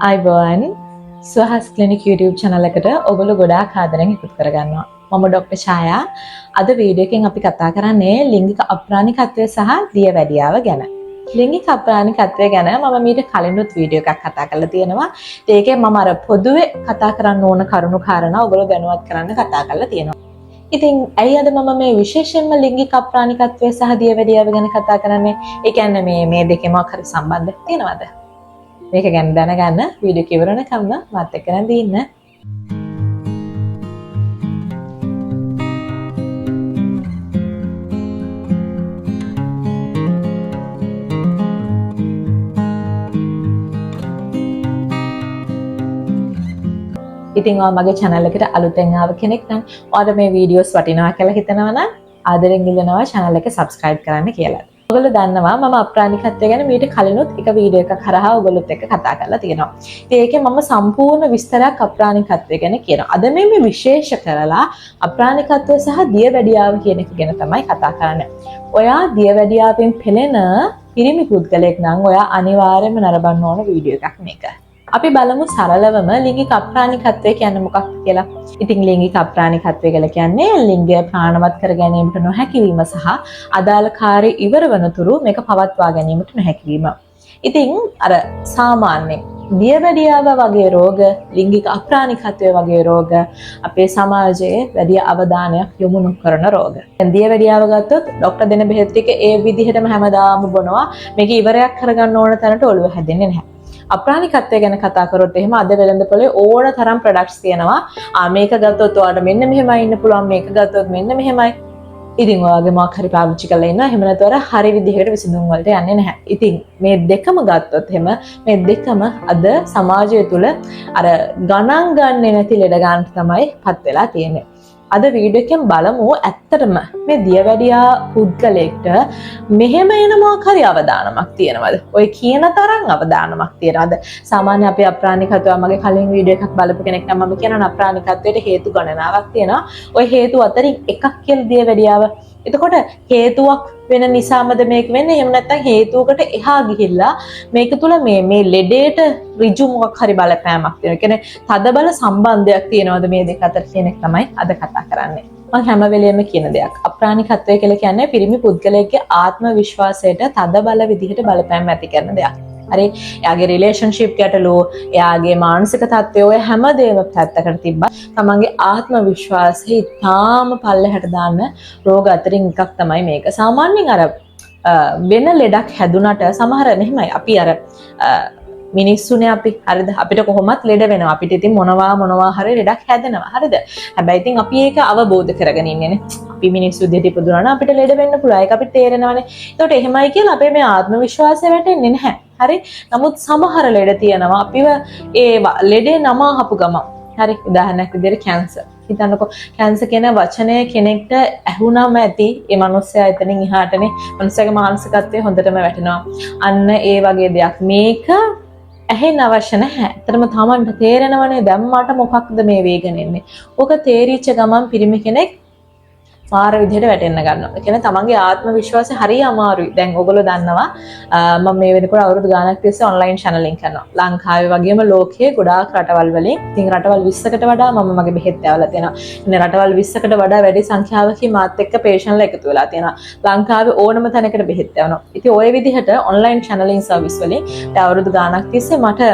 අයිබෝන් සුවහස් clinic YouTube channel එකට ඔයගොල්ලෝ ගොඩාක් ආදරෙන් එකතු කරගන්නවා. මම ડોક્ટર ඡායා. අද වීඩියෝ එකෙන් අපි කතා කරන්නේ ලිංගික අප්‍රාණිකත්වය සහ දියවැඩියාව ගැන. ලිංගික අප්‍රාණිකත්වය ගැන මම මීට කලිනුත් වීඩියෝ එකක් කතා කරලා තියෙනවා. ඒකේ මම අර පොදුවේ කතා කරන්න ඕන කරුණු කාරණා ඔයගොල්ලෝ දැනුවත් කරන්න කතා කරලා තියෙනවා. ඉතින් ඇයි අද මම මේ විශේෂයෙන්ම ලිංගික අප්‍රාණිකත්වය සහ දියවැඩියාව ගැන කතා කරන්නේ? ඒ කියන්නේ මේ දෙකේම හරි සම්බන්ධයක් තියෙනවද? මේක ගැන දැනගන්න වීඩියෝ එක ඉවර වෙනකම්ම මාත් එක්ක නැඳී ඉන්න. ඉතින් ඔයා මගේ channel එකට අලුතෙන් ආව කෙනෙක් නම් ඔයාලට මේ වීඩියෝස් වටිනවා කියලා හිතනවා නම් ආදරෙන් ඉල්ලනවා channel එක subscribe කරන්න කියලා. ඔයගොල්ලෝ දන්නවා මම අප්‍රාණිකත්වය ගැන මීට කලිනුත් එක වීඩියෝ එකක් හරහා ඔයගොල්ලොත් එක්ක කතා කරලා තියෙනවා. ඉතින් ඒකේ මම සම්පූර්ණ විස්තරයක් අප්‍රාණිකත්වය ගැන කියනවා. අද මේ විශේෂ කරලා අප්‍රාණිකත්වය සහ දියවැඩියාව කියන එක ගැන තමයි කතා කරන්නේ. ඔයා දියවැඩියාවෙන් පෙළෙන පිරිමි පුද්ගලයෙක් නම් ඔයා අනිවාර්යයෙන්ම නරඹන්න ඕන වීඩියෝ එකක් මේක. අපි බලමු සරලවම ලිංගික අප්‍රාණිකත්වය කියන්නේ මොකක්ද කියලා. ඉතින් ලිංගික අප්‍රාණිකත්වය කියලා කියන්නේ ලිංගය ප්‍රාණවත් කර ගැනීමට නොහැකි වීම සහ අදාළ කාර්ය ඉවර වනතුරු මේක පවත්වා ගැනීමට නොහැකි වීම. ඉතින් අර සාමාන්‍යයෙන් දියවැඩියාව වගේ රෝග, ලිංගික අප්‍රාණිකත්වය වගේ රෝග අපේ සමාජයේ වැඩි අවධානයක් යොමු නොකරන රෝග. දැන් දියවැඩියාව ගත්තොත් ડોක්ටර් දෙන බෙහෙත් ටික ඒ විදිහටම හැමදාම බොනවා. මේක ඉවරයක් කරගන්න ඕන තැනට ඔළුව හැදෙන්නේ නැහැ. අප්‍රාණිකත්වය ගැන කතා කරොත් එහෙම අද වෙළඳපොලේ ඕන තරම් ප්‍රොඩක්ට්ස් තියෙනවා. මේක ගත්තොත් ඔයාලට මෙන්න මෙහෙමයි ඉන්න පුළුවන්, මේක ගත්තොත් මෙන්න මෙහෙමයි. ඉතින් ඔයාගේ මොකක් හරි පාවිච්චි කරලා ඉන්නවා. එහෙම නැත්නම් හරි විදිහකට විසඳුම් වලට යන්නේ නැහැ. ඉතින් මේ දෙකම ගත්තොත් එහෙම මේ දෙකම අද සමාජය තුළ අර ගණන් ගන්නේ නැති ලෙඩ ගන්නට තමයි පත් වෙලා තියෙන්නේ. අද වීඩියෝ එකෙන් බලමු ඇත්තටම මේ දියවැඩියා පුද්ගලයෙක්ට මෙහෙම එන මොකක් හරි අවදානමක් තියෙනවද? ඔය කියන තරම් අවදානමක් තියෙනවද? සාමාන්‍ය අපේ අප්‍රාණිකත්වය මගේ කලින් වීඩියෝ එකක් බලපු කෙනෙක් නම් මම කියනවා අප්‍රාණිකත්වයට හේතු ගණනාවක් තියෙනවා. ඔය හේතු අතරින් එකක් කියලා දියවැඩියාව. එතකොට හේතුවක් වෙන නිසාමද මේක වෙන්නේ? එහෙම නැත්නම් හේතුවකට එහා ගිහිල්ලා මේක තුල මේ ලෙඩේට ඍජු මොකක් හරි බලපෑමක් තියෙනවා. ඒ කියන්නේ තදබල සම්බන්ධයක් තියෙනවද මේ දෙක අතර කියන එක තමයි අද කතා කරන්නේ. මම හැම වෙලෙම කියන දෙයක්. අප්‍රාණිකත්වය කියලා කියන්නේ පිරිමි පුද්ගලයෙක්ගේ ආත්ම විශ්වාසයට තදබල විදිහට බලපෑම් ඇති කරන දෙයක්. හරි එයාගේ රිලේෂන්ෂිප් ගැටලුව, එයාගේ මානසික තත්ත්වය ඔය හැමදේම පැත්තකට තිබ්බා. තමන්ගේ ආත්ම විශ්වාසය ඉතාම පල්ලෙහාට දාන රෝග අතරින් එකක් තමයි මේක. සාමාන්‍යයෙන් අර වෙන ලෙඩක් හැදුනට සමහර මෙහෙමයි අපි අර මිනිස්සුනේ අපි හරිද අපිට කොහොමත් ලෙඩ වෙනවා. අපිට ඉතින් මොනවා හරි ලෙඩක් හැදෙනවා. හරිද? හැබැයි ඉතින් අපි ඒක අවබෝධ කරගෙන ඉන්නේ නේ. අපි මිනිස්සු දෙට ඉපදුනා නම් අපිට ලෙඩ වෙන්න පුළුවන්. ඒක අපිට තේරෙනවානේ. ඒකට එහෙමයි කියලා අපේ මේ ආත්ම විශ්වාසය වැටෙන්නේ නැහැ. හරි? නමුත් සමහර ලෙඩ තියෙනවා අපිව ඒ ලෙඩේ නම අහපු ගමන්. හරි? උදාහරණයක් විදිහට කැන්සර්. හිතන්නකෝ කැන්සර් කියන වචනය කෙනෙක්ට ඇහුනම ඇති ඒ මනුස්සයා එතනින් එහාටනේ මනුස්සයාගේ මානසිකත්වය හොඳටම වැටෙනවා. අන්න ඒ වගේ දෙයක්. මේක ඇහෙන්න අවශ්‍ය නැහැ. ඇත්තටම තමන්ට තේරෙනවනේ දැන් මට මොකක්ද මේ වේගන එන්නේ. ඕක තේරිච්ච ගමන් පිරිමි කෙනෙක් මාර විදිහට වැටෙන්න ගන්නවා. ඒ කියන්නේ තමන්ගේ ආත්ම විශ්වාසය හරිය අමාරුයි. දැන් ඔයගොල්ලෝ දන්නවා මම මේ වෙනකොට අවුරුදු ගාණක් තිස්සේ ඔන්ලයින් channeling කරනවා. ලංකාවේ වගේම ලෝකයේ ගොඩාක් රටවල් වලින් ඉතින් රටවල් 20කට වඩා මම මගේ බෙහෙත් ඇවලා තියෙනවා. ඉතින් රටවල් 20කට වඩා වැඩි සංඛ්‍යාවකින් මාත් එක්ක patient එකතු වෙලා තියෙනවා. ලංකාවේ ඕනම තැනකට බෙහෙත් ඇවනවා. ඉතින් ওই විදිහට ඔන්ලයින් channeling service වලින් අවුරුදු ගාණක් තිස්සේ මට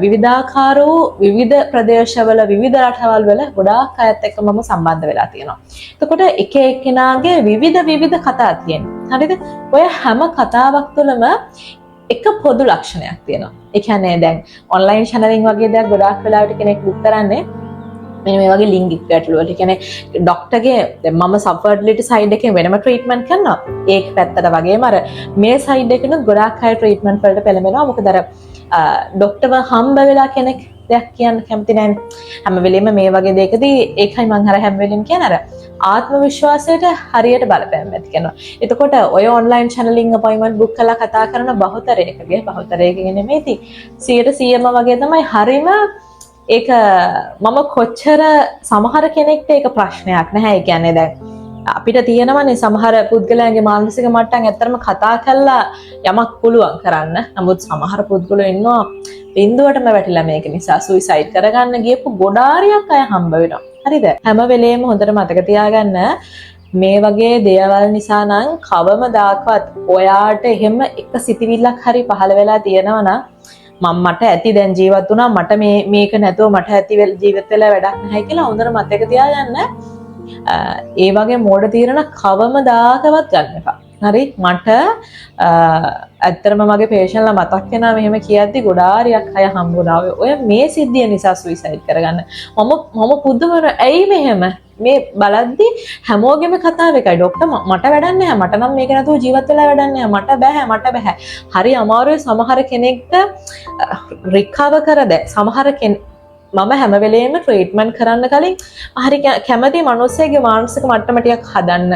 විවිධාකාර වූ විවිධ ප්‍රදේශවල විවිධ රටවල් වල ගොඩාක් අයත් එක්ක මම සම්බන්ධ වෙලා තියෙනවා. එතකොට එක එක්කෙනාගේ විවිධ කතා තියෙනවා. හරිද? ඔය හැම කතාවක් තුළම එක පොදු ලක්ෂණයක් තියෙනවා. ඒ කියන්නේ දැන් ඔන්ලයින් channeling වගේ දේක් ගොඩාක් වෙලාවට කෙනෙක් බුක් කරන්නේ මෙන්න මේ වගේ ලිංගික ගැටලු වලට. කියන්නේ ડોක්ටර්ගේ දැන් මම සබ්ෆර්ටිලිටි සයිඩ් එකෙන් වෙනම ට්‍රීට්මන්ට් කරනවා. ඒක පැත්තට වගේම අර මේ සයිඩ් එකෙනුත් ගොඩාක් අය ට්‍රීට්මන්ට් වලට පෙළඹෙනවා. මොකද අර ડોක්ටර්ව හම්බ වෙලා කෙනෙක් දෙයක් කියන්න කැමති නැහැ. හැම වෙලෙම මේ වගේ දෙයකදී ඒකයි මම අර හැම වෙලෙම කියන අර ආත්ම විශ්වාසයට හරියට බලපෑම් ඇති කරනවා. එතකොට ඔය ඔන්ලයින් channeling appointment book කරලා කතා කරන බහුතරයකගේ නෙමෙයි ඉතින් 100%ම වගේ තමයි හරිම ඒක මම කොච්චර සමහර කෙනෙක්ට ඒක ප්‍රශ්නයක් නැහැ. ඒ කියන්නේ දැන් අපිට තියෙනවනේ සමහර පුද්ගලයන්ගේ මානසික මට්ටම් ඇත්තටම කතා කරලා යමක් පුළුවන් කරන්න. නමුත් සමහර පුද්ගලයෝ ඉන්නවා බින්දුවටම වැටිලා මේක නිසා සුයිසයිඩ් කරගන්න ගියපු ගොඩාරියක් අය හම්බ වෙනවා. හරිද? හැම වෙලේම හොඳට මතක තියාගන්න මේ වගේ දේවල් නිසා නම් කවමදාකවත් ඔයාට එහෙම එක සිතිවිල්ලක් හරි පහළ වෙලා තියෙනවා නම් මට ඇති දැන් ජීවත් වුණා මට මේක නැතුව මට ඇති ජීවිත වෙලා වැඩක් නැහැ කියලා හොඳට මතක තියාගන්න. ඒ වගේ මෝඩ තීරණ කවමදාකවත් ගන්න එපා. හරි මට ඇත්තටම මගේ පේෂන්ලා මතක් වෙනා මෙහෙම කියද්දි ගොඩාරියක් අය හම්බුණා. ඔය මේ සිද්ධිය නිසා සුයිසයිඩ් කරගන්න. මම පුදුමර ඇයි මෙහෙම මේ බලද්දි හැමෝගෙම කතාව එකයි ડોක්ටර් මට වැඩක් නැහැ. මට නම් මේක නැතුව ජීවත් වෙලා වැඩක් නැහැ. මට බෑ. හරි අමාරුයි සමහර කෙනෙක්ට රිකවර් කරද සමහර මම හැම වෙලේම ට්‍රීට්මන්ට් කරන්න කලින් හරි කැමති මිනිස්සෙගේ මානසික මට්ටම ටිකක් හදන්න.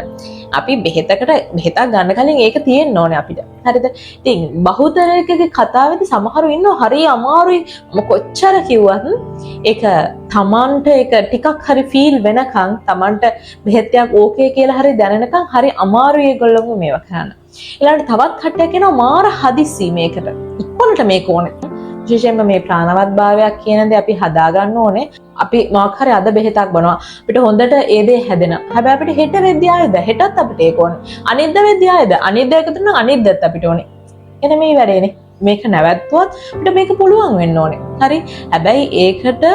අපි බෙහෙතක් ගන්න කලින් ඒක තියෙන්න ඕනේ අපිට. හරිද? ඉතින් බහුතරයකගේ කතාවේදී සමහරු ඉන්නව හරි අමාරුයි කොච්චර කිව්වත් ඒක තමන්ට ඒක ටිකක් හරි ෆීල් වෙනකන් තමන්ට බෙහෙතක් ඕකේ කියලා හරි දැනෙනකන් හරි අමාරුයි ඒගොල්ලෝ මේවා කරන්න. ඊළඟට තවත් කට්ටියක් එනවා මාර හදිස්සි මේකට. ඉක්මනට මේක ඕනේ. විශේෂයෙන්ම මේ ප්‍රාණවත් භාවයක් කියන දේ අපි හදා ගන්න ඕනේ. අපි මොකක් හරි අද බෙහෙතක් බොනවා. අපිට හොඳට ඒ දේ හැදෙනවා. හැබැයි අපිට හෙට වෙද්දී ආයෙද හෙටත් අපිට ඒක ඕනේ. අනිද්දා වෙද්දී ආයෙද අනිද්දා එකතු නම් අනිද්දත් අපිට ඕනේ. එන මේ වැඩේනේ. මේක නැවැත්තුවත් අපිට මේක පුළුවන් වෙන්න ඕනේ. හරි. හැබැයි ඒකට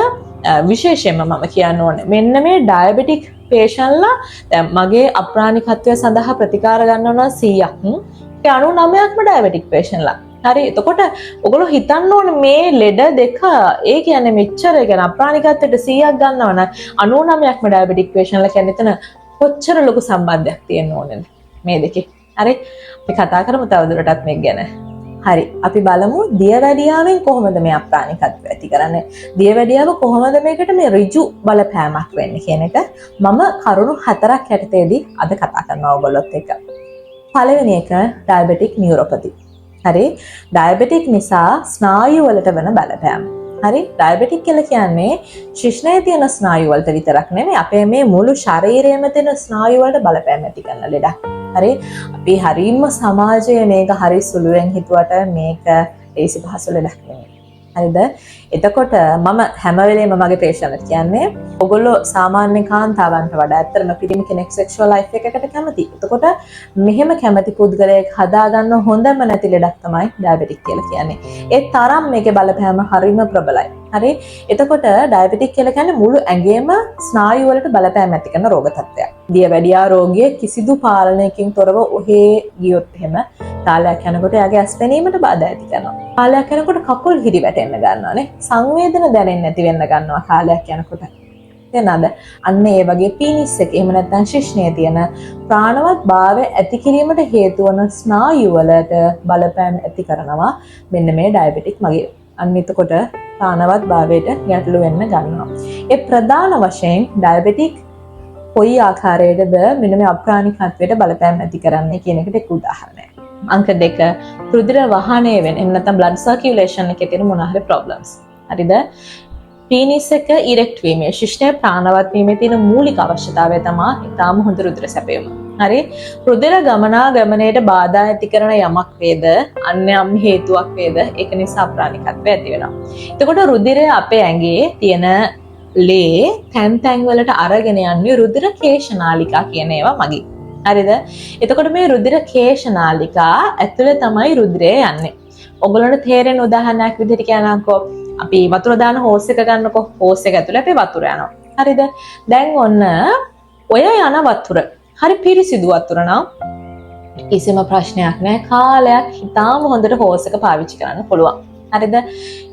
විශේෂයෙන්ම මම කියන්න ඕනේ. මෙන්න මේ ඩයබටික් පේෂන්ට්ලා දැන් මගේ අප්‍රාණිකත්වය සඳහා ප්‍රතිකාර ගන්නවා 100ක්. ඒ 99ක්ම ඩයබටික් පේෂන්ට්ලා. හරි එතකොට ඔයගොල්ලෝ හිතන්න ඕනේ මේ ලෙඩ දෙක ඒ කියන්නේ මෙච්චර කියන අප්‍රාණිකත්වයට 100ක් ගන්නවා නම් 99ක්ම ඩයබටික් පේෂන්ට්ලා කියන්නේ එතන කොච්චර ලොකු සම්බන්ධයක් තියෙන්න ඕනේද මේ දෙකේ. හරි අපි කතා කරමු තවදුරටත් මේක ගැන. හරි අපි බලමු දියවැඩියාවෙන් කොහොමද මේ අප්‍රාණිකත්වය ඇති කරන්නේ. දියවැඩියාව කොහොමද මේකට මේ ඍජු බලපෑමක් වෙන්නේ කියන එක මම කරුණු 4ක් යටතේදී අද කතා කරනවා ඔයගොල්ලොත් එක්ක. පළවෙනි එක ඩයබටික් නියුරෝපති. හරි ඩයබටික් නිසා ස්නායු වලට වෙන බලපෑම. හරි ඩයබටික් කියලා කියන්නේ ශිෂ්ණයේ තියෙන ස්නායු වලට විතරක් නෙමෙයි අපේ මේ මුළු ශරීරයේම තියෙන ස්නායු වලට බලපෑම ඇති කරන ලෙඩක්. හරි අපි හරීම සමාජයේ මේක හරි සුළුවෙන් හිතුවට මේක ඒසි පහසු ලෙඩක් නෙමෙයි. හරිද? එතකොට මම හැම වෙලේම මගේ පේෂන්ට්ලට කියන්නේ ඔයගොල්ලෝ සාමාන්‍ය කාන්තාවන්ට වඩා ඇත්තටම පිරිමි කෙනෙක් සෙක්ෂුවල් ලයිෆ් එකකට කැමති. එතකොට මෙහෙම කැමති පුද්ගලයෙක් හදාගන්න හොඳම නැති ලෙඩක් තමයි ඩයබටික් කියලා කියන්නේ. ඒ තරම් මේකේ බලපෑම හරිම ප්‍රබලයි. හරි? එතකොට ඩයබටික් කියලා කියන්නේ මුළු ඇඟේම ස්නායු වලට බලපෑම ඇති කරන රෝග තත්ත්වයක්. දියවැඩියා රෝගිය කිසිදු පාලනයකින් තොරව ඔහේ ගියොත් එහෙම කාලයක් යනකොට එයාගේ ඇස් පෙනීමට බාධා ඇති කරනවා. කාලයක් යනකොට කකුල් හිරි වැටෙන්න ගන්නවානේ. සංවේදන දැනෙන්නේ නැති වෙන්න ගන්නවා කාලයක් යනකොට. තේනද? අන්න ඒ වගේ පීනිස් එක එහෙම නැත්නම් ශිෂ්ණයේ තියෙන ප්‍රාණවත් භාවය ඇති කිරීමට හේතු වන ස්නායු වලට බලපෑම් ඇති කරනවා මෙන්න මේ ඩයබටික් මගේ. අන්න එතකොට ප්‍රාණවත් භාවයට ගැටලු වෙන්න ගන්නවා. ඒ ප්‍රධාන වශයෙන් ඩයබටික් කොයි ආකාරයකද මෙන්න මේ අප්‍රාණිකත්වයට බලපෑම් ඇති කරන්නේ කියන එකට එක් උදාහරණයක්. අංක 2 රුධිර වහනය වෙන එහෙම නැත්නම් blood circulation එකේ තියෙන මොන හරි problems. හරිද? පීනිස් එක ඉරෙක්ට් වීමේ ශිෂ්ණය ප්‍රාණවත් වීමේ තියෙන මූලික අවශ්‍යතාවය තමයි ඊටාම හොඳ රුධිර සැපයීම. හරි? රුධිර ගමනාගමනයට බාධා ඇති කරන යමක් වේද අන්‍යම් හේතුවක් වේද ඒක නිසා අප්‍රාණිකත්වය ඇති වෙනවා. එතකොට රුධිරය අපේ ඇඟේ තියෙන ලේ තැන් වලට අරගෙන යන්නේ රුධිර කේශනාලිකා කියන ඒවා මගින්. හරිද? එතකොට මේ රුධිර කේශනාලිකා ඇතුලේ තමයි රුධිරය යන්නේ. ඔයගොල්ලන්ට තේරෙන උදාහරණයක් විදිහට කියනකො අපි වතුර දාන හෝස් එක ගන්නකො හෝස් එක ඇතුලේ අපේ වතුර යනවා. හරිද? දැන් ඔන්න ඔය යන වතුර හරි පිරිසිදු වතුර නම් කිසිම ප්‍රශ්නයක් නැහැ. කාලයක් හිතාම හොඳට හෝස් එක පාවිච්චි කරන්න පුළුවන්. හරිද?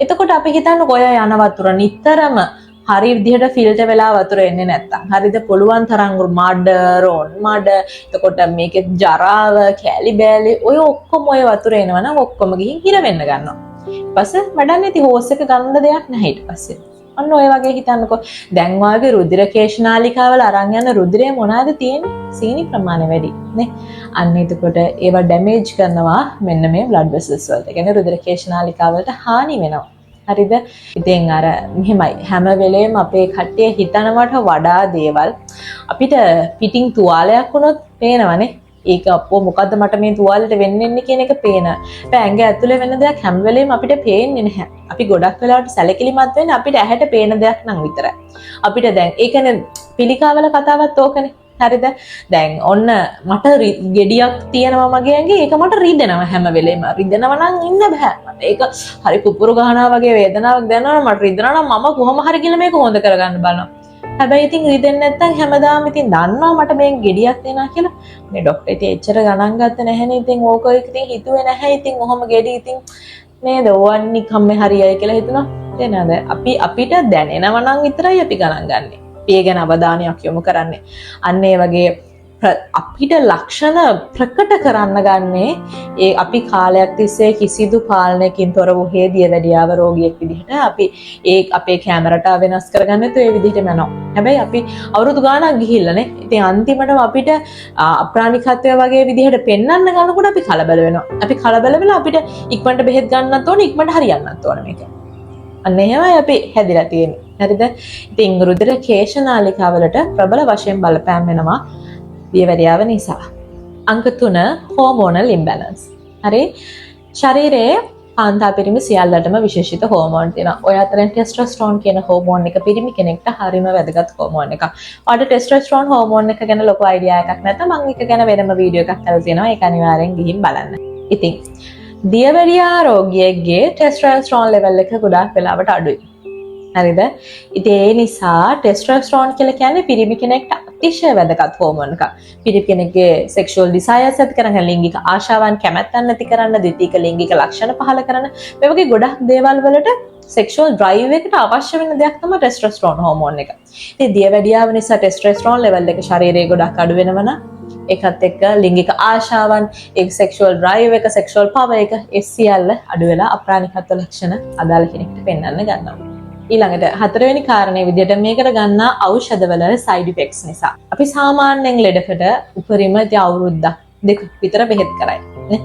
එතකොට අපි හිතන්නේ ඔය යන වතුර නිතරම හරි විදිහට ෆිල්ටර් වෙලා වතුර එන්නේ නැත්තම් හරිද පුළුවන් තරම් මඩ එතකොට මේකේ ජරාව කැලි බෑලි ඔය ඔක්කොම ඔය වතුර එනවා නම් ඔක්කොම ගිහින් හිර වෙන්න ගන්නවා. ඊපස්සේ වැඩන්නේ ඉතින් හෝස් එක ගන්න දෙයක් නැහැ ඊට පස්සේ. අන්න ඔය වගේ හිතන්නකෝ දැන් වාගේ රුධිර කේශනාලිකාවල අරන් යන රුධිරය මොනවාද තියෙන්නේ? සීනි ප්‍රමාණය වැඩි නේ. අන්න එතකොට ඒවා ඩැමේජ් කරනවා මෙන්න මේ blood vessels වලට. ඒ කියන්නේ රුධිර කේශනාලිකාවලට හානි වෙනවා. හරිද? ඉතින් අර මෙහෙමයි හැම වෙලේම අපේ කට්ටිය හිතනවට වඩා දේවල් අපිට පිටින් තුවාලයක් වුණොත් පේනවනේ. ඒක අපෝ මොකද්ද මට මේ තුවාලෙට වෙන්නේ කියන එක පේනවා. ඇඟ ඇතුලේ වෙන දෙයක් හැම වෙලේම අපිට පේන්නේ නැහැ. අපි ගොඩක් වෙලාවට සැලකිලිමත් වෙන්නේ අපිට ඇහැට පේන දෙයක් නම් විතරයි. අපිට දැන් ඒ කියන්නේ පිළිකාවල කතාවත් ඕකනේ. හරිද? දැන් ඔන්න මට ගෙඩියක් තියෙනවා මගේ ඇඟේ ඒක මට රිදෙනවා හැම වෙලේම. රිදෙනවා නම් ඉන්න බෑ. මට ඒක හරි කුපුරු ගහනවා වගේ වේදනාවක් දැනෙනවා මට රිදෙනවා නම් මම කොහොම හරි කියලා මේක හොඳ කරගන්න බලනවා. හැබැයි ඉතින් රිදෙන්නේ නැත්නම් හැමදාම ඉතින් දන්නවා මට මේ ගෙඩියක් දෙනවා කියලා. මේ ડોක්ටර් ඉතින් එච්චර ගණන් ගත්තේ නැහැනේ. ඉතින් ඕක ඉතින් හිතුවේ නැහැ. ඉතින් ඔහොම ගෙඩි ඉතින් නේද ඕවන්නේ කම්මේ හරියයි කියලා හිතුණා. තේනද? අපිට දැනෙනවා නම් විතරයි අපි ගණන් ගන්නෙ. ඒ ගැන අවධානයක් යොමු කරන්නේ. අන්න ඒ වගේ අපිට ලක්ෂණ ප්‍රකට කරන්න ගන්නේ ඒ අපි කාලයක් තිස්සේ කිසිදු පාලනයකින් තොර වූ හේදියවැඩියාව රෝගියෙක් විදිහට අපි ඒ අපේ කැමරාට වෙනස් කරගන්න තු ඒ විදිහටම යනවා. හැබැයි අපි අවුරුදු ගාණක් ගිහිල්ලානේ. ඉතින් අන්තිමටම අපිට අප්‍රාණිකත්වය වගේ විදිහට පෙන්වන්න ගන්නකොට අපි කලබල වෙනවා. අපි කලබල වෙලා අපිට ඉක්මනට බෙහෙත් ගන්නත් ඕනේ, ඉක්මනට හරියන්නත් ඕනේ මේක. අන්න එහෙමයි අපි හැදිලා තියෙන්නේ. හරිද? ඉතින් රුධිර කේශනාලිකාවලට ප්‍රබල වශයෙන් බලපෑම් වෙනවා දියවැඩියාව නිසා. අංක 3 හෝමෝනල් ඉම්බැලන්ස්. හරි? ශරීරයේ කාන්තා පිරිමි සියල්ලටම විශේෂිත හෝමෝන් තියෙනවා. ඔය අතරින් ටෙස්ටොස්ටෙරෝන් කියන හෝමෝන් එක පිරිමි කෙනෙක්ට හරිම වැදගත් හෝමෝන් එකක්. ඔයාලට ටෙස්ටොස්ටෙරෝන් හෝමෝන් එක ගැන ලොකු අයිඩියා එකක් නැත්නම් මම ඒක ගැන වෙනම වීඩියෝ එකක් කරලා තියෙනවා. ඒක අනිවාර්යෙන් ගිහින් බලන්න. ඉතින් දියවැඩියා රෝගියෙක්ගේ ටෙස්ටොස්ටෙරෝන් ලෙවල් එක ගොඩාක් වෙලාවට අඩුයි. හරිද? ඉතින් ඒ නිසා ටෙස්ටොස්ටෙරෝන් කියලා කියන්නේ පිරිමි කෙනෙක්ට අතිශය වැදගත් හෝමෝන් එකක්. පිරිමි කෙනෙක්ගේ සෙක්ෂුවල් ඩිසයර්ස් ඇති කරන ලිංගික ආශාවන් කැමැත්තන් නැති කරන්න, ද්විතීක ලිංගික ලක්ෂණ පහළ කරන මේ වගේ ගොඩක් දේවල් වලට සෙක්ෂුවල් ඩ්‍රයිව් එකට අවශ්‍ය වෙන දෙයක් තමයි ටෙස්ටොස්ටෙරෝන් හෝමෝන් එක. ඉතින් දියවැඩියාව නිසා ටෙස්ටොස්ටෙරෝන් ලෙවල් එක ශරීරයේ ගොඩක් අඩු වෙනවනම් ඒකත් එක්ක ලිංගික ආශාවන්, ඒ සෙක්ෂුවල් ඩ්‍රයිව් එක, සෙක්ෂුවල් පවර් එක ඒ සියල්ල අඩු වෙලා අප්‍රාණිකත්ව ලක්ෂණ අදාළ කෙනෙක්ට පෙන්වන්න ගන්නවා. ඊළඟට හතරවෙනි කාරණේ විදිහට මේකට ගන්නා ಔಷಧවල සයිඩ් ඉෆෙක්ට්ස් නිසා අපි සාමාන්‍යයෙන් ලෙඩකට උපරිම අවුරුද්දක් දෙක විතර බෙහෙත් කරයි නේ.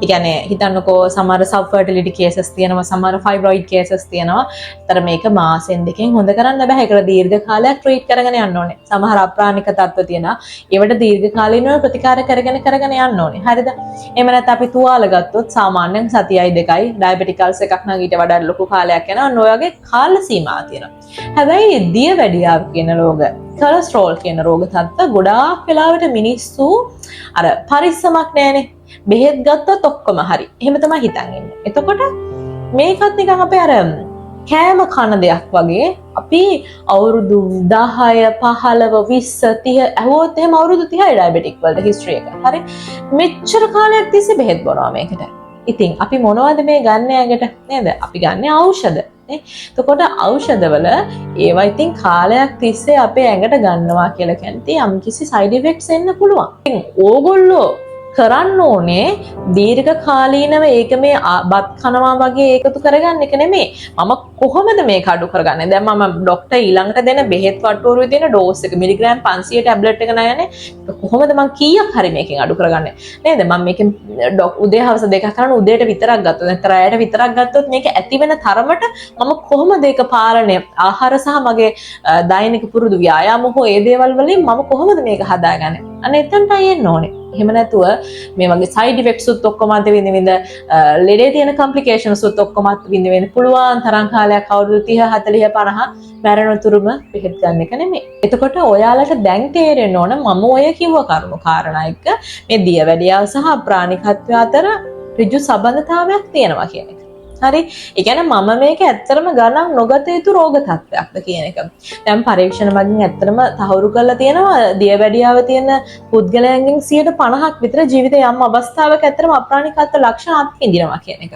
ඒ කියන්නේ හිතන්නකෝ සමහර සබ් ෆර්ටිලිටි කේසස් තියෙනවා, සමහර ෆයිබ්‍රොයිඩ් කේසස් තියෙනවා. ඒතර මේක මාසෙන් දෙකෙන් හොඳ කරන්න බෑ. ඒකට දීර්ඝ කාලයක් ට්‍රීට් කරගෙන යන්න ඕනේ. සමහර අප්‍රාණික තත්ත්ව තියෙනවා. ඒවට දීර්ඝ කාලීනව ප්‍රතිකාර කරගෙන යන්න ඕනේ. හරිද? එහෙම නැත්නම් අපි තුවාල ගත්තොත් සාමාන්‍යයෙන් සතියයි දෙකයි ඩයබටිකල්ස් එකක් නම් ඊට වඩා ලොකු කාලයක් යනවා. ඔන්න ඔය වගේ කාල සීමාවක් තියෙනවා. හැබැයි දියවැඩියාව කියන රෝග, කොලෙස්ටරෝල් කියන රෝග තත්ත්ව ගොඩාක් වෙලාවට මිනිස්සු අර පරිස්සමක් නැහැනේ. බෙහෙත් ගත්තොත් ඔක්කොම හරි. එහෙම තමයි හිතන් ඉන්නේ. එතකොට මේකත් නිකන් අපේ අර කෑම කන දෙයක් වගේ අපි අවුරුදු 10 15 20 30 ඇහුවොත් එහෙම අවුරුදු 30යි ඩයබටික් වලට හිස්ටරි එක. හරි. මෙච්චර කාලයක් තිස්සේ බෙහෙත් බොනවා මේකට. ඉතින් අපි මොනවද මේ ගන්න ඇඟට නේද? අපි ගන්න ඖෂධ. නේ? එතකොට ඖෂධවල ඒවා ඉතින් කාලයක් තිස්සේ අපේ ඇඟට ගන්නවා කියලා කියන්නේ යම්කිසි සයිඩ් ඉෆෙක්ට්ස් එන්න පුළුවන්. ඉතින් ඕගොල්ලෝ කරන්න ඕනේ දීර්ඝ කාලීනව ඒක මේ බත් කනවා වගේ ඒකතු කරගන්න එක නෙමෙයි. මම කොහොමද මේක අඩු කරගන්නේ? දැන් මම ડોක්ටර් ඊළඟට දෙන බෙහෙත් වට්ටෝරුවේ තියෙන ඩෝස් එක මිලිග්‍රෑම් 500 ටැබ්ලට් එක නෑනේ. කොහොමද මම කීයක් හරි මේකෙන් අඩු කරගන්නේ? නේද? මම මේකෙන් උදේ හවස දෙකක් කරන උදේට විතරක් ගත්තොත් නැත්නම් රාත්‍රියට විතරක් ගත්තොත් මේක ඇති වෙන තරමට මම කොහොමද ඒක පාලනය ආහාර සහ මගේ දෛනික පුරුදු ව්‍යායාම හෝ ඒ දේවල් වලින් මම කොහොමද මේක හදාගන්නේ? අන්න එතනටයි එන්න ඕනේ. එහෙම නැතුව මේ වගේ සයිඩ් ඉෆෙක්ට්ස් උත් ඔක්කොම අත විඳ ලෙඩේ තියෙන කොම්ප්ලිකේෂන්ස් උත් ඔක්කොම අත විඳ පුළුවන් තරම් කාලයක් අවුරුදු 30 40 50 මැරෙනතුරුම බෙහෙත් ගන්න එක නෙමෙයි. එතකොට ඔයාලට දැන් තේරෙන්න ඕන මම ඔය කිව්ව කරුණු කාරණා එක්ක මේ දියවැඩියාව සහ ප්‍රාණිකත්වය අතර ඍජු සම්බන්ධතාවයක් තියෙනවා කියන එක. හරි. ඒ කියන්නේ මම මේක ඇත්තටම ගණන් නොගත යුතු රෝග තත්ත්වයක්ද කියන එක. දැන් පරීක්ෂණ මගින් ඇත්තටම තහවුරු කරලා තියෙනවා දියවැඩියාව තියෙන පුද්ගලයන්ගෙන් 50% විතර ජීවිතේ යම් අවස්ථාවක ඇත්තටම අප්‍රාණිකත්ව ලක්ෂණ අත්විඳිනවා කියන එක.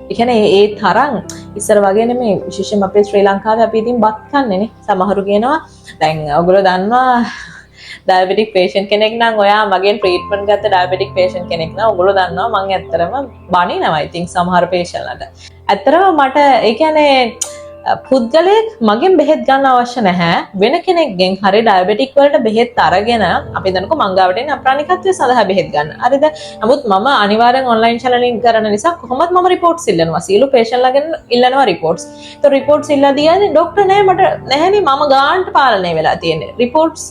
ඒ කියන්නේ ඒ තරම් ඉස්සර වගේ නෙමෙයි විශේෂයෙන්ම අපේ ශ්‍රී ලංකාවේ අපි ඉතින් බත් කන්නේ නේ. සමහරු කියනවා දැන් ඔයගොල්ලෝ දන්නවා ඩයබටික් පේෂන්ට් කෙනෙක් නම් ඔයා මගෙන් ට්‍රීට්මන්ට් ගත්ත ඩයබටික් පේෂන්ට් කෙනෙක් නම් ඔයගොල්ලෝ දන්නවා මම ඇත්තටම බනිනවා ඉතින් සමහර පේෂන්ට්ලට. ඇත්තටම මට ඒ කියන්නේ පුද්ගලයෙක් මගෙන් බෙහෙත් ගන්න අවශ්‍ය නැහැ. වෙන කෙනෙක්ගෙන් හරි ඩයබටික් වලට බෙහෙත් අරගෙන අපි දන්නකො මං ගාවට එන්නේ අප්‍රාණිකත්වය සඳහා බෙහෙත් ගන්න. හරිද? නමුත් මම අනිවාර්යෙන් ඔන්ලයින් චැනලින් කරන නිසා කොහොමද මම රිපෝට්ස් ඉල්ලනවා. සියලු පේෂන්ට්ලාගෙන් ඉල්ලනවා රිපෝට්ස්. તો රිපෝට්ස් ඉල්ලලා දියන්නේ ડોක්ටර් නෑ මට නැහැනේ මම ගාන්නට පාලනය වෙලා තියෙන්නේ. රිපෝට්ස්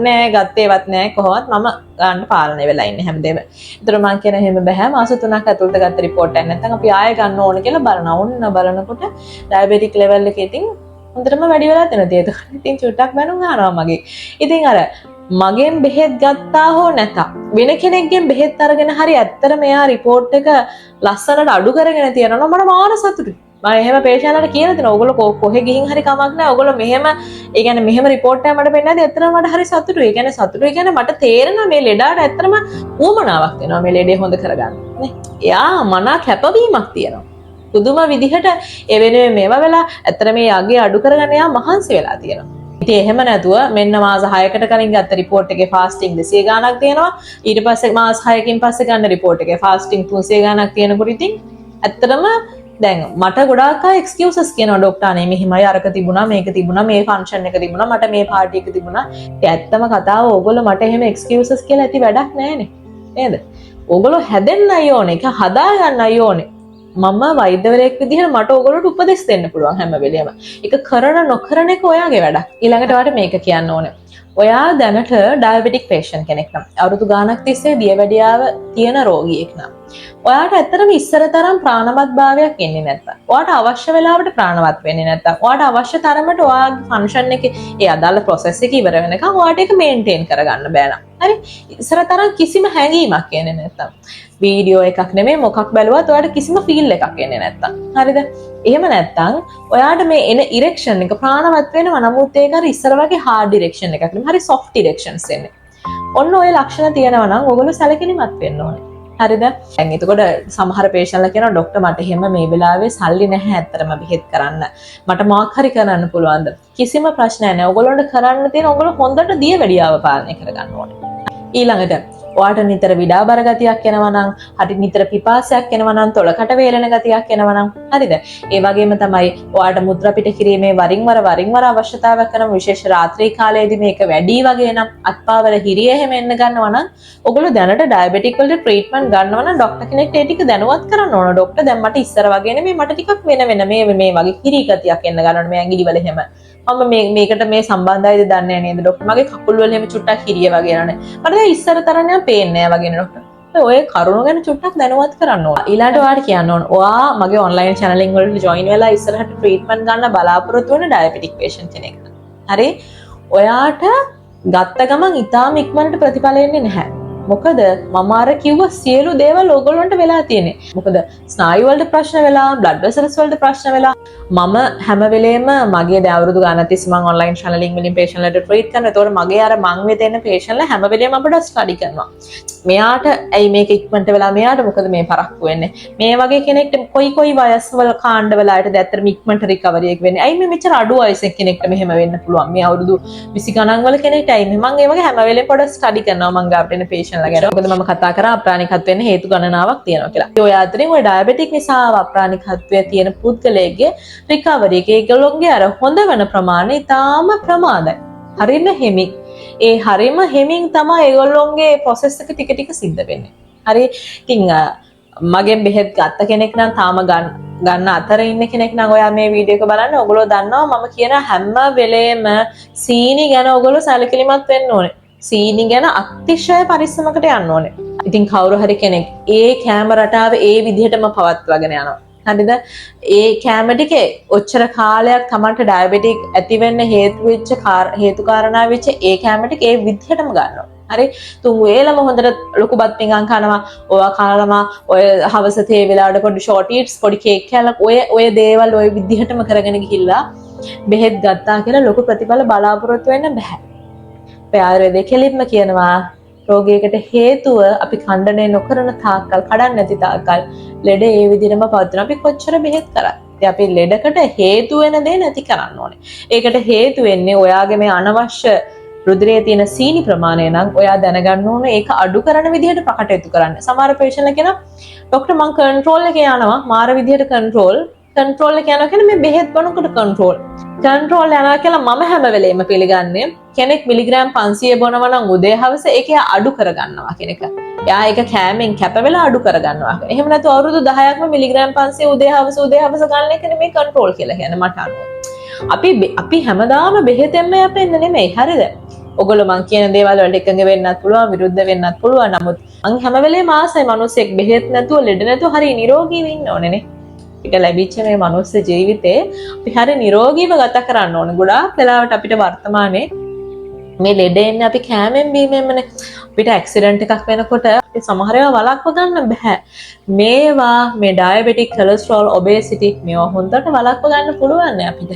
නෑ ගත්තේවත් නෑ කොහොමවත් මම ගන්න පාලනය වෙලා ඉන්නේ හැමදේම. ඒතර මං කියන හැම බෑ මාස 3ක් ඇතුළත ගත්ත රිපෝට් එකක් නැත්නම් අපි ආයෙ ගන්න ඕන කියලා බලනවා. ඔන්න බලනකොට ඩයබටික් ලෙවල් එකේ ඉතින් හොඳටම වැඩි වෙලා තියෙනවා. ඒක ඉතින් චුට්ටක් බැනුම් ගන්නවා මගේ. ඉතින් අර මගෙන් බෙහෙත් ගත්තා හෝ නැත වෙන කෙනෙක්ගෙන් බෙහෙත් අරගෙන හරි ඇත්තට මෙයා රිපෝට් එක ලස්සනට අඩු කරගෙන තියනවා මට මාන සතුටුයි. මම එහෙම පේෂන්ට්ලාට කියලා දෙනවා. ඔයගොල්ලෝ කොහෙ ගිහින් හරි කමක් නැහැ. ඔයගොල්ලෝ මෙහෙම ඒ කියන්නේ මෙහෙම රිපෝට් එකක් මට පෙන්නද්දි ඇත්තටම මට හරි සතුටුයි. ඒ කියන්නේ සතුටුයි කියන්නේ මට තේරෙනවා මේ ලෙඩාට ඇත්තටම උවමනාවක් වෙනවා මේ ලෙඩේ හොඳ කරගන්න. නේ. එයා මනා කැපවීමක් තියෙනවා. පුදුම විදිහට ඒ වෙනුවෙන් මේවා වෙලා ඇත්තට මේ යගේ අඩු කරගන්න යා මහන්සි වෙලා තියෙනවා. ඉතින් එහෙම නැතුව මෙන්න මාස 6කට කලින් ගත්ත රිපෝට් එකේ ෆාස්ටිං 200 ගාණක් තියෙනවා. ඊට පස්සේ මාස 6කින් පස්සේ ගන්න රිපෝට් එකේ ෆාස්ටිං 300 ගාණක් තියෙනකොට ඉතින් ඇත්තටම දැන් මට ගොඩාක් අය එක්ස්කියුසස් කියනවා ડોක්ටර් අනේ මෙහිමයි අරක තිබුණා මේක තිබුණා මේ ෆන්ක්ෂන් එක තිබුණා මට මේ පාර්ටි එක තිබුණා. ඒ ඇත්තම කතාව ඕගොල්ලෝ මට එහෙම එක්ස්කියුසස් කියලා ඇති වැඩක් නැහැනේ. නේද? ඕගොල්ලෝ හැදෙන්නයි ඕනේ. ඒක හදා ගන්නයි ඕනේ. මම වෛද්‍යවරයෙක් විදිහට මට ඕගොල්ලෝට උපදෙස් දෙන්න පුළුවන් හැම වෙලෙම. ඒක කරන නොකරන එක ඔයාගේ වැඩක්. ඊළඟට ඔයාලට මේක කියන්න ඕනේ. ඔයා දැනට ඩයබටික් පේෂන්ට් කෙනෙක් නම් අවුරුදු ගාණක් තිස්සේ දියවැඩියාව තියෙන රෝගියෙක් නම් ඔයාට ඇත්තටම ඉස්සර තරම් ප්‍රාණවත් භාවයක් එන්නේ නැත්තම් ඔයාට අවශ්‍ය වෙලාවට ප්‍රාණවත් වෙන්නේ නැත්තම් ඔයාට අවශ්‍ය තරමට ඔයාගේ ෆන්ක්ෂන් එකේ ඒ අදාළ ප්‍රොසෙස් එක ඉවර වෙනකන් ඔයාට ඒක මේන්ටේන් කරගන්න බෑ නම් හරි ඉස්සර තරම් කිසිම හැඟීමක් එන්නේ නැත්තම් වීඩියෝ එකක් නෙමෙයි මොකක් බැලුවත් ඔයාට කිසිම ෆීල් එකක් එන්නේ නැත්තම් හරිද එහෙම නැත්තම් ඔයාට මේ එන ඉරෙක්ෂන් එක ප්‍රාණවත් වෙනවා නමුත් ඒක හරි ඉස්සර වගේ හાર્ඩ් ඩිරෙක්ෂන් එකක් නෙමෙයි හරි සොෆ්ට් ඩිරෙක්ෂන්ස් එන්නේ ඔන්න ඔය ලක්ෂණ තියෙනවා නම් ඔයගොල්ලෝ සැලකිලිමත් වෙන්න ඕනේ හරිද දැන් එතකොට සමහර පේෂන්ට්ලා කියනවා ડોක්ටර් මට එහෙම මේ වෙලාවේ සල්ලි නැහැ ඇත්තටම බෙහෙත් කරන්න මට මොකක් හරි කරන්න පුළුවන්ද කිසිම ප්‍රශ්නයක් නැහැ ඔයගොල්ලන්ට කරන්න තියෙන ඔයගොල්ලෝ හොඳට දියවැඩියාව පාලනය කරගන්න ඕනේ ඊළඟට ඔයාට නිතර විඩාබර ගතියක් එනවා නම් හරි නිතර පිපාසයක් එනවා නම් තොලකට වේලෙන ගතියක් එනවා නම් හරිද ඒ වගේම තමයි ඔයාට මුත්‍රා පිට කිරීමේ වරින් වර අවශ්‍යතාවයක් කරන විශේෂ රාත්‍රී කාලයේදී මේක වැඩි වගේ නම් අත්පාවල හිරිය එහෙම එන්න ගන්නවා නම් ඔයගොල්ලෝ දැනට ඩයබටික් වලට ට්‍රීට්මන්ට් ගන්නවා නම් ડોක්ටර් කෙනෙක්ට ඒ ටික දැනුවත් කරන්න ඕන ડોක්ටර් දැන් මට ඉස්සර වගේ නෙමෙයි මට ටිකක් වෙන මේ වගේ හිරි ගතියක් එන්න ගන්නවා මේ ඇඟිලි වල එහෙම මම මේකට මේ සම්බන්ධයිද දන්නේ නැහැ නේද ડોක්ටර් මගේ කකුල් වල එහෙම චුට්ටක් හිරිය වගේ නනේ මට දැන් ඉස්සර තරම් නෑ පේන්නේ නැහැ වගේ නේ ડોක්ටර් ඔය කරුණු ගැන චුට්ටක් දැනුවත් කරන්න ඕන ඊළඟට ඔයාලට කියන්න ඕන ඔයා මගේ ඔන්ලයින් channel වලට join වෙලා ඉස්සරහට ට්‍රීට්මන්ට් ගන්න බලාපොරොත්තු වෙන ඩයබටික් patient කෙනෙක් හරි ඔයාට ගත්ත ගමන් ඉතාම ඉක්මනට ප්‍රතිඵල එන්නේ නැහැ මොකද මම අර කිව්ව සියලු දේවල් ඕගොල්ලන්ට වෙලා තියෙන්නේ. මොකද ස්නායු වලට ප්‍රශ්න වෙලා, බ්ලඩ් වෙසල්ස් වලට ප්‍රශ්න වෙලා මම හැම වෙලේම මගේ දැන් අවුරුදු ගානක් තිස්සේ මම ඔන්ලයින් channel වලින් patient ලට ට්‍රීට් කරනවා. ඒතකොට මගේ අර මං වෙත එන patient ලා හැම වෙලේම අපිට ස්ටඩි කරනවා. මෙයාට ඇයි මේක ඉක්මනට වෙලා මෙයාට මොකද මේ පරක්කු වෙන්නේ? මේ වගේ කෙනෙක්ට කොයි වයස්වල කාණ්ඩ වෙලාටද ඇත්තටම ඉක්මනට රිකවරි එක වෙන්නේ? ඇයි මේ මෙච්චර අඩු වයසක කෙනෙක්ට මෙහෙම වෙන්න පුළුවන්? මේ අවුරුදු 20 ගණන් වල කෙනෙක්ට ඇයි මම ඒ වගේ හැම වෙලේම පොඩ ස්ටඩි කරනවා මං ගාවට එන patient මොකද මම කතා කරා අප්‍රාණිකත්ව වෙන්න හේතු ගණනාවක් තියෙනවා කියලා. ඔය අතරින් ඔය ඩයබටික් නිසා අප්‍රාණිකත්වය තියෙන පුද්ගලයෙක්ගේ රිකවරි එක ඒගොල්ලෝගේ අර හොඳ වෙන ප්‍රමාණය තාම ප්‍රමාදයි. හරිම හිමි. ඒ හරිම හිමින් තමයි ඒගොල්ලෝගේ process එක ටික ටික සිද්ධ වෙන්නේ. හරි. ඉතින් මගෙන් බෙහෙත් ගත්ත කෙනෙක් නම් තාම ගන්න අතර ඉන්න කෙනෙක් නම් ඔයා මේ වීඩියෝ එක බලන්න ඔයගොල්ලෝ දන්නවා මම කියන හැම වෙලේම සීනි ගැන ඔයගොල්ලෝ සැලකිලිමත් වෙන්න ඕනේ. සීනි ගැන අතිශය පරිස්සමකට යන්න ඕනේ. ඉතින් කවුරු හරි කෙනෙක් ඒ කැම රටාව ඒ විදිහටම පවත්වාගෙන යනවා. හරිද? ඒ කැම ටිකේ ඔච්චර කාලයක් තමන්ට ඩයබටික් ඇති වෙන්න හේතු කාරණා වෙච්ච ඒ කැම ටික ඒ විදිහටම ගන්නවා. හරි? තුන් වේලම හොඳට ලොකු බත් පිඟන් කනවා. ඔයා කාලම ඔය හවස තේ වෙලාවට පොඩි ෂෝට් ඊට්ස් පොඩි කේක් කෑල්ලක් ඔය දේවල් ඔය විදිහටම කරගෙන ගිහිල්ලා බෙහෙත් ගත්තා කියලා ලොකු ප්‍රතිඵල බලාපොරොත්තු වෙන්න බෑ. ආයුර්වේදයේ කෙලින්ම කියනවා රෝගයකට හේතුව අපි ඛණ්ඩනය නොකරන තාක්කල් කඩන්න නැති තාක්කල් ලෙඩ ඒ විදිහටම පවතින අපි කොච්චර බෙහෙත් කරත් අපි ලෙඩකට හේතු වෙන දේ නැති කරන්න ඕනේ. ඒකට හේතු වෙන්නේ ඔයාගේ මේ අනවශ්‍ය රුධිරයේ තියෙන සීනි ප්‍රමාණය නම් ඔයා දැනගන්න ඕනේ ඒක අඩු කරන විදිහට කටයුතු කරන්න. සමහර පේෂන්ට්ලා කියනවා ડોක්ටර් මම කන්ට්‍රෝල් එකේ යනවා මාර විදිහට කන්ට්‍රෝල් කන්ට්‍රෝල් එක යනවා කියන්නේ මේ බෙහෙත් බොනකොට කන්ට්‍රෝල් යනවා කියලා මම හැම වෙලේම පිළිගන්නේ කෙනෙක් මිලිග්‍රෑම් 500 බොනවා නම් උදේ හවස ඒක අඩු කරගන්නවා කියන එක. එයා ඒක කෑමෙන් කැප වෙලා අඩු කරගන්නවා. එහෙම නැතු අවුරුදු 10ක්ම මිලිග්‍රෑම් 500 උදේ හවස ගන්න එක නෙමෙයි කන්ට්‍රෝල් කියලා කියන්නේ මට අනුව. අපි හැමදාම බෙහෙතෙන්ම යපෙන්නේ නෙමෙයි. හරිද? ඔගොල්ලෝ මං කියන දේවල් වලට එකඟ වෙන්නත් පුළුවන් විරුද්ධ වෙන්නත් පුළුවන්. නමුත් මං හැම වෙලේම ආසයි මිනිස්සෙක් බෙහෙත් නැතුව ලෙඩ නැතුව හරි නිරෝගීව ඉන්න ඕනේ නේ. අපිට ලැබිච්ච මේ මනුස්ස ජීවිතේ අපි හරි නිරෝගීව ගත කරන්න ඕනේ. ගොඩාක් වෙලාවට අපිට වර්තමානයේ මේ ලෙඩ එන්නේ අපි කෑමෙන් බීමෙන්මනේ. අපිට ඇක්සිඩන්ට් එකක් වෙනකොට සමහර ඒවා වළක්ව ගන්න බෑ. මේවා මේ ඩයබටික් කොලෙස්ටරෝල් ඔබේසිටි මේවා හොඳට වළක්ව ගන්න පුළුවන් නේ අපිට.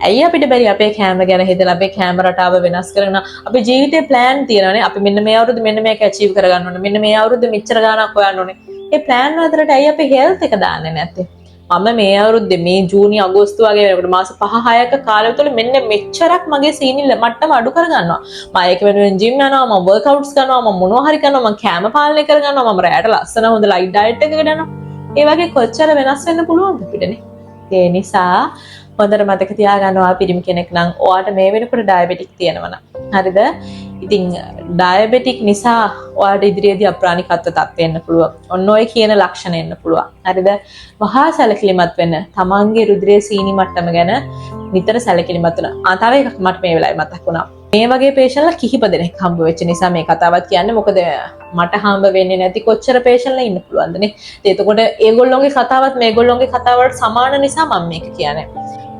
ඇයි අපිට බැරි අපේ කෑම ගැන හිතලා අපේ කෑම රටාව වෙනස් කරගෙන අපේ ජීවිතේ ප්ලෑන් තියනවානේ. අපි මෙන්න මේ අවුරුද්ද මෙන්න මේක අචීව් කරගන්න ඕනේ. මෙන්න මේ අවුරුද්ද මෙච්චර ගාණක් හොයන්න ඕනේ. මේ ප්ලෑන් වලට ඇයි අපි හෙල්ත් එක දාන්නේ නැත්තේ? මම මේ අවුරුද්දේ මේ ජූනි අගෝස්තු වගේ වෙනකොට මාස 5-6ක කාලය තුළ මෙන්න මෙච්චරක් මගේ සීනි මට්ටම අඩු කරගන්නවා. මම ඒක වෙනුවෙන් ජිම් යනවා, මම වර්ක්අවුට්ස් කරනවා, මම මොනවා හරි කරනවා, මම කෑම පාලනය කරගන්නවා, මම රැයට ලස්සන හොඳ ලයිට් ඩයට් එකකට යනවා. ඒ වගේ කොච්චර වෙනස් වෙන්න පුළුවන්ද අපිටනේ. ඒ නිසා හොඳට මතක තියාගන්නවා පිරිමි කෙනෙක් නම් ඔයාට මේ වෙනකොට ඩයබටික් තියෙනවා නම්. හරිද? ඉතින් ඩයබටික් නිසා ඔයාට ඉදිරියේදී අප්‍රාණිකත්ව තත්ත්වෙ වෙන්න පුළුවන්. ඔන්න ඔය කියන ලක්ෂණ එන්න පුළුවන්. හරිද? වහා සැලකිලිමත් වෙන්න. තමන්ගේ රුධිරයේ සීනි මට්ටම ගැන නිතර සැලකිලිමත් වෙන්න. තව එකක් මට මේ වෙලාවේ මතක් වුණා. මේ වගේ පේෂන්ට්ලා කිහිප දෙනෙක් හම්බ වෙච්ච නිසා මේ කතාවත් කියන්නේ මොකද මට හම්බ වෙන්නේ නැති කොච්චර පේෂන්ට්ලා ඉන්න පුළුවන්ද නේ. එතකොට ඒගොල්ලෝගේ කතාවත් මේගොල්ලෝගේ කතාවට සමාන නිසා මම මේක කියන්නේ.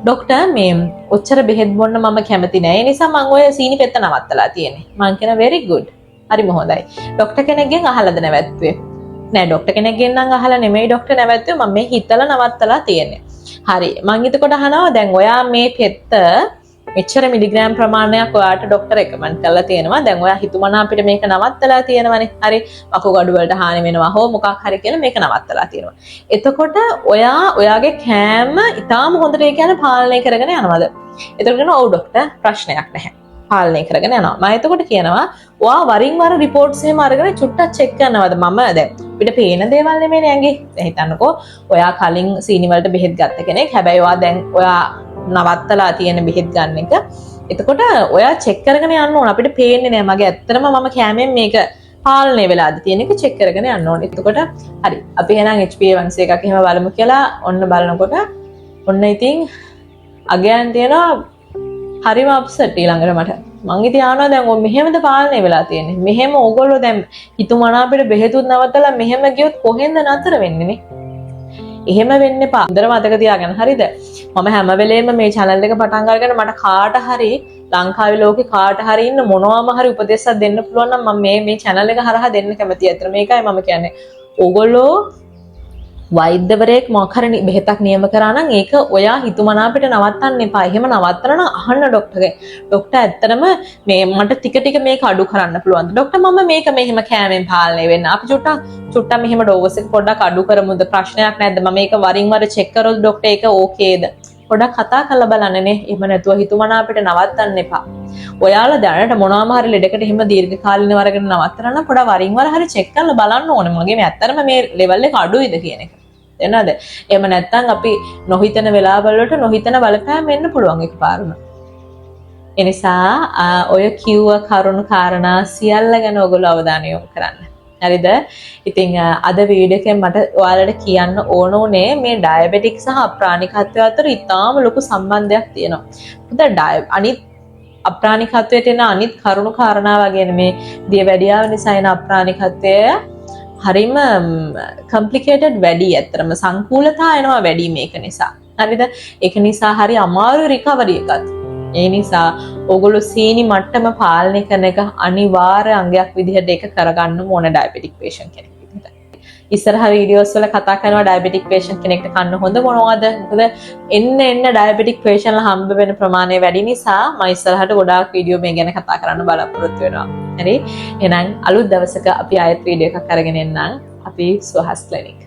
ඩොක්ටර් මේ ඔච්චර බෙහෙත් බොන්න මම කැමති නෑ. ඒ නිසා මම ඔය සීනි පෙත්ත නවත්තලා තියෙන්නේ. මං කියන very good. හරිම හොඳයි. ඩොක්ටර් කෙනෙක්ගෙන් අහලාද නැවැත්තුවේ? නෑ ඩොක්ටර් කෙනෙක්ගෙන් නම් අහලා නෙමෙයි ඩොක්ටර් නැවැත්තුවේ. මම මේ හිතලා නවත්තලා තියෙන්නේ. හරි. මං එතකොට අහනවා දැන් ඔයා මේ පෙත්ත මෙච්චර මිලිග්‍රෑම් ප්‍රමාණයක් ඔයාට ඩොක්ටර් රෙකමන්ඩ් කරලා තියෙනවා. දැන් ඔයා හිතුමනා අපිට මේක නවත්තලා තියෙනවනේ. හරි. වකුගඩු වලට හානි වෙනවා හෝ මොකක් හරි කියලා මේක නවත්තලා තියෙනවා. එතකොට ඔයාගේ කෑම ඉතාම හොඳට ඒ කියන්නේ පාලනය කරගෙන යනවද? එතකොට කියනවා ඔව් ඩොක්ටර් ප්‍රශ්නයක් නැහැ. පාලනය කරගෙන යනවා. මම එතකොට කියනවා ඔයා වරින් වර රිපෝට්ස් එහෙම අරගෙන චුට්ටක් චෙක් කරනවද? මම දැන් අපිට පේන දේවල් නෙමෙයිනේ ඇඟේ. දැන් හිතන්නකෝ ඔයා කලින් සීනි වලට බෙහෙත් ගත්ත කෙනෙක්. හැබැයි ඔයා නවත්තලා තියෙන බෙහෙත් ගන්න එක. එතකොට ඔයා චෙක් කරගෙන යන්න ඕන. අපිට පේන්නේ නෑ මගේ ඇත්තටම මම කැමෙන් මේක පාලනය වෙලාද තියෙන එක චෙක් කරගෙන යන්න ඕන. එතකොට හරි. අපි එහෙනම් HbA1c එකක් එහෙම බලමු කියලා ඔන්න බලනකොට ඔන්න ඉතින් අගයන් තියෙනවා හරිම අප්සෙට් ඊළඟට මට. මං ඉතින් ආනවා දැන් ඔය මෙහෙමද පාලනය වෙලා තියෙන්නේ. මෙහෙම ඕගොල්ලෝ දැන් හිතුමනා අපිට බෙහෙතුත් නවත්තලා මෙහෙම ගියොත් කොහෙන්ද නතර වෙන්නේ නේ? එහෙම වෙන්න එපා. හොඳට මතක තියාගන්න. හරිද? මම හැම වෙලේම මේ channel එක පටන් අරගෙන මට කාට හරි ලංකාවේ ලෝකේ කාට හරි ඉන්න මොනවාම හරි උපදේශයක් දෙන්න පුළුවන් නම් මම මේ channel එක හරහා දෙන්න කැමතියි. අතන මේකයි මම කියන්නේ. ඕගොල්ලෝ වෛද්‍යවරයෙක් මොකක් හරි බෙහෙතක් නියම කරා නම් ඒක ඔයා හිතුමනාපෙට නවත්තන්න එපා. එහෙම නවත්තන නම් අහන්න ඩොක්ටර්ගෙන්. ඩොක්ටර් ඇත්තටම මේ මට ටික ටික මේක අඩු කරන්න පුළුවන්ද? ඩොක්ටර් මම මේක මෙහෙම කෑමෙන් පාලනය වෙන්න. අපි චුට්ටක් මෙහෙම ඩෝස් එක පොඩ්ඩක් අඩු කරමුද? ප්‍රශ්නයක් නැද්ද? මම මේක වරින් වර චෙක් කරොත් ඩොක්ටර් ඒක ඕකේද? පොඩ්ඩක් කතා කරලා බලන්නනේ. එහෙම නැතුව හිතුමනාපෙට නවත්තන්න එපා. ඔයාලා දැනට මොනවාම හරි ලෙඩකට එහෙම දීර්ඝ කාලිනව අරගෙන නවත්තන නම් පොඩ්ඩක් වරින් වර හරි චෙක් කරලා බලන්න ඕනේ. මගේ මේ ඇත්තටම මේ ලෙවල් එක අඩුයිද කියන එක. එනවාද? එහෙම නැත්නම් අපි නොහිතන වෙලාවල් වලට නොහිතන බලපෑම් එන්න පුළුවන් එකපාරම. ඒ නිසා ඔය කිව්ව කරුණු කාරණා සියල්ල ගැන ඔයගොල්ලෝ අවධානය යොමු කරන්න. හරිද? ඉතින් අද වීඩියෝ එකෙන් මට ඔයාලට කියන්න ඕන උනේ මේ ඩයබටික් සහ අප්‍රාණිකත්වය අතර ඉතාම ලොකු සම්බන්ධයක් තියෙනවා. මොකද අනිත් අප්‍රාණිකත්වයට එන අනිත් කරුණු කාරණා වගේ මේ දියවැඩියාව නිසා එන අප්‍රාණිකත්වය හරිම කම්ප්ලිකේටඩ් වැඩි. ඇත්තටම සංකූලතා එනවා වැඩි මේක නිසා. හරිද? ඒක නිසා හරි අමාරු රිකවරි එකක්. ඒ නිසා ඔයගොල්ලෝ සීනි මට්ටම පාලනය කරන එක අනිවාර්ය අංගයක් විදිහට ඒක කරගන්න ඕන ඩයබටික් පේෂන්ට් කෙනෙක් විදිහට. ඉස්සරහ වීඩියෝස් වල කතා කරනවා ඩයබටික් පේෂන්ට් කෙනෙක්ට කන්න හොඳ මොනවද? මොකද එන්න ඩයබටික් පේෂන්ට්ලා හම්බ වෙන ප්‍රමාණය වැඩි නිසා මම ඉස්සරහට ගොඩාක් වීඩියෝ මේ ගැන කතා කරන්න බලාපොරොත්තු වෙනවා. හරි? එහෙනම් අලුත් දවසක අපි ආයෙත් වීඩියෝ එකක් අරගෙන එන්නම්. අපි සුවහස් ක්ලිනික්.